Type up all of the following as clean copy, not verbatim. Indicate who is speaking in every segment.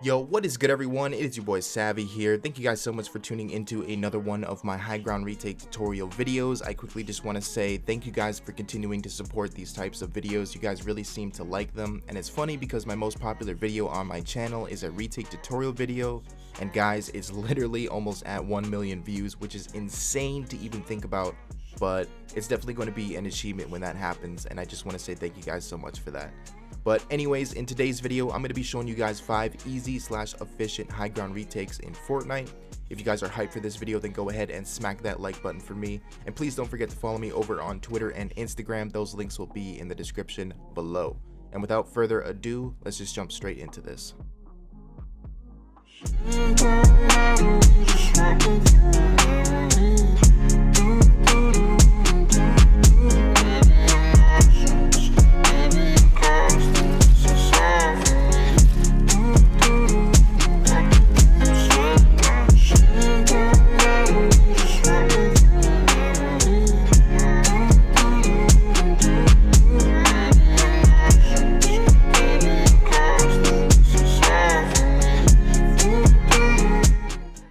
Speaker 1: Yo, what is good everyone? It is your boy Savvy here. Thank you guys so much for tuning into another one of my Highground Retake tutorial videos. I quickly just want to say thank you guys for continuing to support these types of videos. You guys really seem to like them, and it's funny because my most popular video on my channel is a retake tutorial video, and guys, it's literally almost at 1 million views, which is insane to even think about, but it's definitely going to be an achievement when that happens, and I just want to say thank you guys so much for that. But anyways, in today's video, I'm going to be showing you guys 5 easy/efficient high ground retakes in Fortnite. If you guys are hyped for this video, then go ahead and smack that like button for me. And please don't forget to follow me over on Twitter and Instagram. Those links will be in the description below. And without further ado, let's just jump straight into this.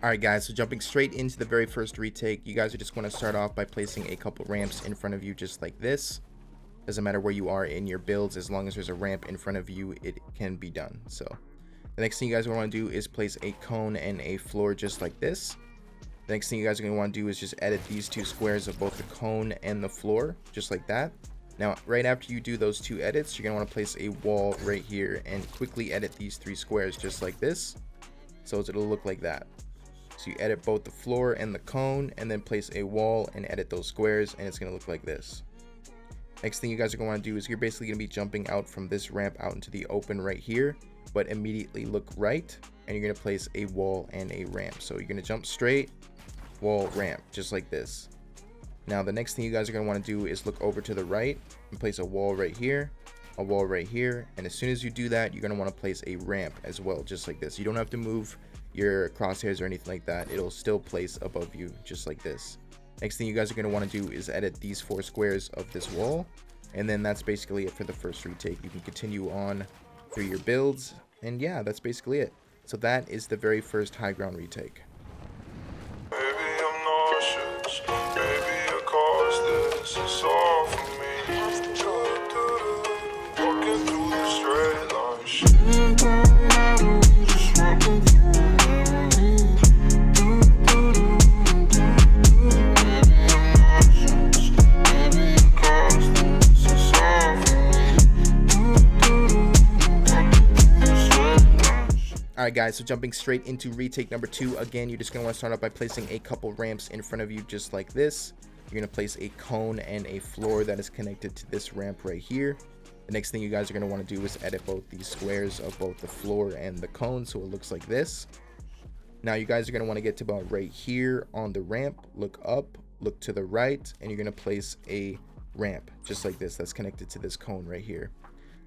Speaker 1: Alright guys, so jumping straight into the very first retake, you guys are just going to start off by placing a couple ramps in front of you just like this. Doesn't matter where you are in your builds, as long as there's a ramp in front of you, it can be done. So the next thing you guys want to do is place a cone and a floor just like this. The next thing you guys are going to want to do is just edit these two squares of both the cone and the floor just like that. Now right after you do those two edits, you're going to want to place a wall right here and quickly edit these 3 squares just like this, so it'll look like that. So you edit both the floor and the cone and then place a wall and edit those squares, and it's going to look like this. Next thing you guys are going to want to do is you're basically going to be jumping out from this ramp out into the open right here, but immediately look right, and you're going to place a wall and a ramp. So you're going to jump straight, wall, ramp, just like this. Now the next thing you guys are going to want to do is look over to the right and place a wall right here, a wall right here, and as soon as you do that, you're going to want to place a ramp as well, just like this. You don't have to move your crosshairs or anything like that. It'll still place above you just like this. Next thing you guys are going to want to do is edit these 4 squares of this wall, and then that's basically it for the first retake. You can continue on through your builds, and yeah, that's basically it. So that is the very first high ground retake.
Speaker 2: Baby, I'm nauseous. Baby, of course this is all for me. Walking through the straight line.
Speaker 1: Alright guys, so jumping straight into retake number 2, again, you're just going to want to start out by placing a couple ramps in front of you just like this. You're going to place a cone and a floor that is connected to this ramp right here. The next thing you guys are going to want to do is edit both these squares of both the floor and the cone so it looks like this. Now you guys are going to want to get to about right here on the ramp, look up, look to the right, and you're going to place a ramp just like this that's connected to this cone right here.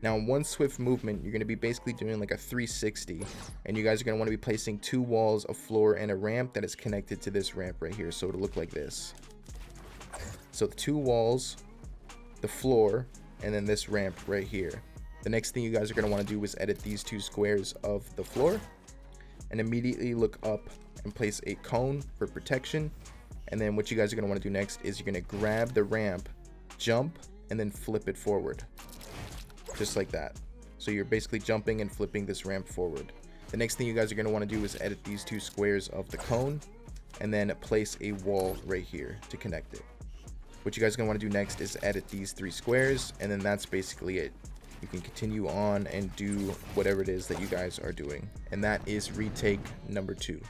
Speaker 1: Now in one swift movement, you're going to be basically doing like a 360, and you guys are going to want to be placing 2 walls, a floor, and a ramp that is connected to this ramp right here, so it'll look like this. So 2 walls, the floor, and then this ramp right here. The next thing you guys are going to want to do is edit these 2 squares of the floor, and immediately look up and place a cone for protection. And then what you guys are going to want to do next is you're going to grab the ramp, jump, and then flip it forward. Just like that. So you're basically jumping and flipping this ramp forward. The next thing you guys are going to want to do is edit these 2 squares of the cone and then place a wall right here to connect it. What you guys are going to want to do next is edit these 3 squares, and then that's basically it. You can continue on and do whatever it is that you guys are doing, and that is retake number 2.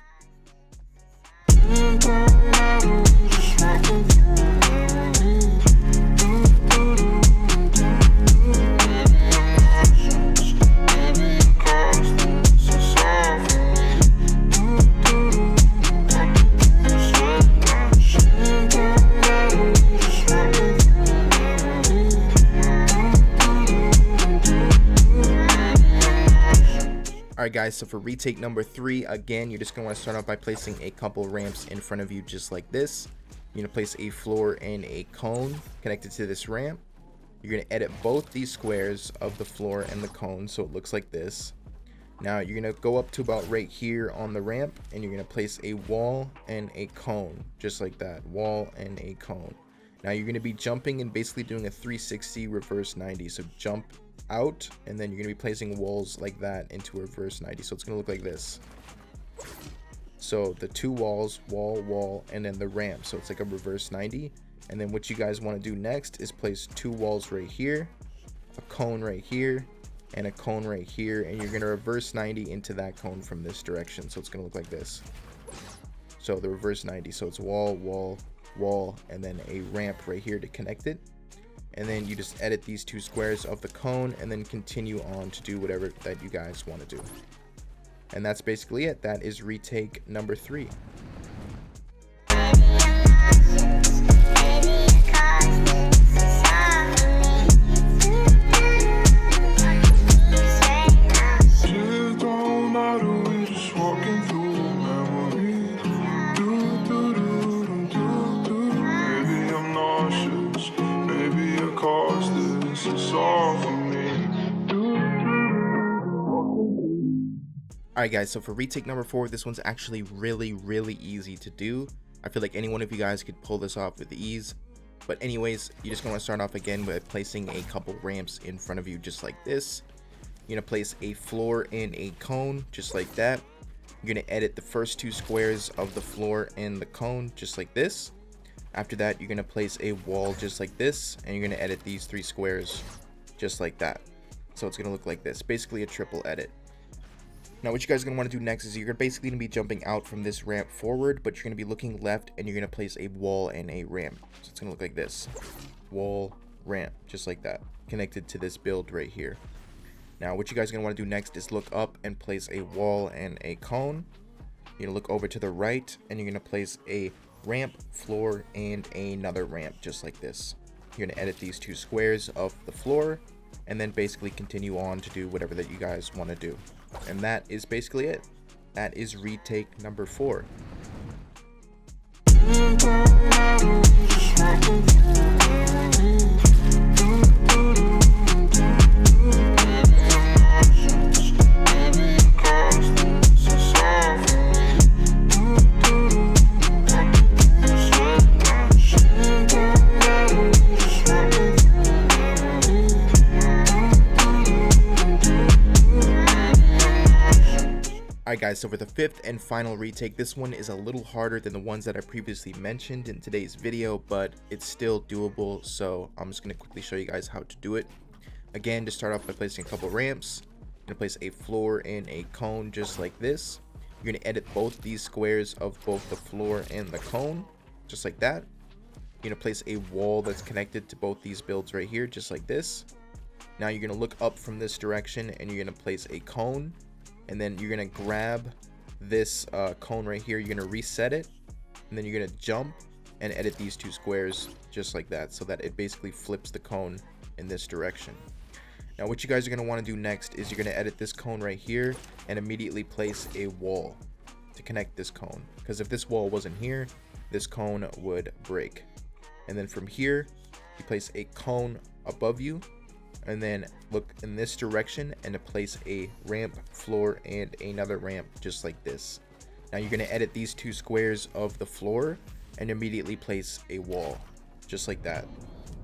Speaker 1: Alright guys, so for retake number 3, again, you're just going to want to start off by placing a couple ramps in front of you just like this. You're going to place a floor and a cone connected to this ramp. You're going to edit both these squares of the floor and the cone so it looks like this. Now you're gonna go up to about right here on the ramp, and you're gonna place a wall and a cone, just like that, wall and a cone. Now you're gonna be jumping and basically doing a 360 reverse 90. So jump out, and then you're gonna be placing walls like that into a reverse 90. So it's gonna look like this. So the two walls, wall, wall, and then the ramp. So it's like a reverse 90. And then what you guys want to do next is place two walls right here, a cone right here, and a cone right here, and you're going to reverse 90 into that cone from this direction. So it's going to look like this. So the reverse 90, so it's wall, wall, wall, and then a ramp right here to connect it. And then you just edit these two squares of the cone and then continue on to do whatever that you guys want to do. And that's basically it. That is retake number 3. Alright guys, so for retake number 4, this one's actually really easy to do. I feel like any one of you guys could pull this off with ease. But anyways, you're just going to start off again by placing a couple ramps in front of you just like this. You're going to place a floor and a cone just like that. You're going to edit the first two squares of the floor and the cone just like this. After that, you're going to place a wall just like this, and you're going to edit these 3 squares just like that. So it's going to look like this, basically a triple edit. Now what you guys are going to want to do next is you're basically going to be jumping out from this ramp forward, but you're going to be looking left, and you're going to place a wall and a ramp. So it's going to look like this. Wall, ramp, just like that, connected to this build right here. Now what you guys are going to want to do next is look up and place a wall and a cone. You're going to look over to the right, and you're going to place a ramp, floor, and another ramp just like this. You're going to edit these 2 squares of the floor, and then basically continue on to do whatever that you guys want to do. And that is basically it. That is retake number 4. Alright guys, so for the 5th and final retake, this one is a little harder than the ones that I previously mentioned in today's video, but it's still doable, so I'm just going to quickly show you guys how to do it. Again, just start off by placing a couple ramps. You're going to place a floor and a cone just like this. You're going to edit both these squares of both the floor and the cone, just like that. You're going to place a wall that's connected to both these builds right here, just like this. Now you're going to look up from this direction, and you're going to place a cone. And then you're going to grab this cone right here, you're going to reset it, and then you're going to jump and edit these 2 squares just like that, so that it basically flips the cone in this direction. Now what you guys are going to want to do next is you're going to edit this cone right here and immediately place a wall to connect this cone, because if this wall wasn't here, this cone would break. And then from here, you place a cone above you, and then look in this direction and to place a ramp, floor, and another ramp just like this. Now you're going to edit these 2 squares of the floor and immediately place a wall just like that.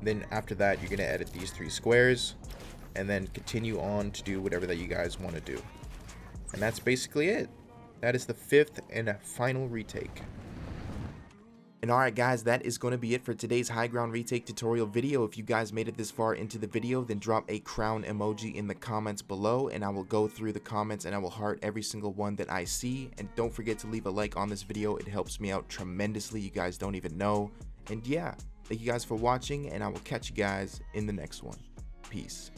Speaker 1: Then after that, you're going to edit these 3 squares and then continue on to do whatever that you guys want to do. And that's basically it. That is the 5th and final retake. And alright guys, that is going to be it for today's Highground Retake tutorial video. If you guys made it this far into the video, then drop a crown emoji in the comments below, and I will go through the comments and I will heart every single one that I see. And don't forget to leave a like on this video, it helps me out tremendously, you guys don't even know. And yeah, thank you guys for watching, and I will catch you guys in the next one. Peace.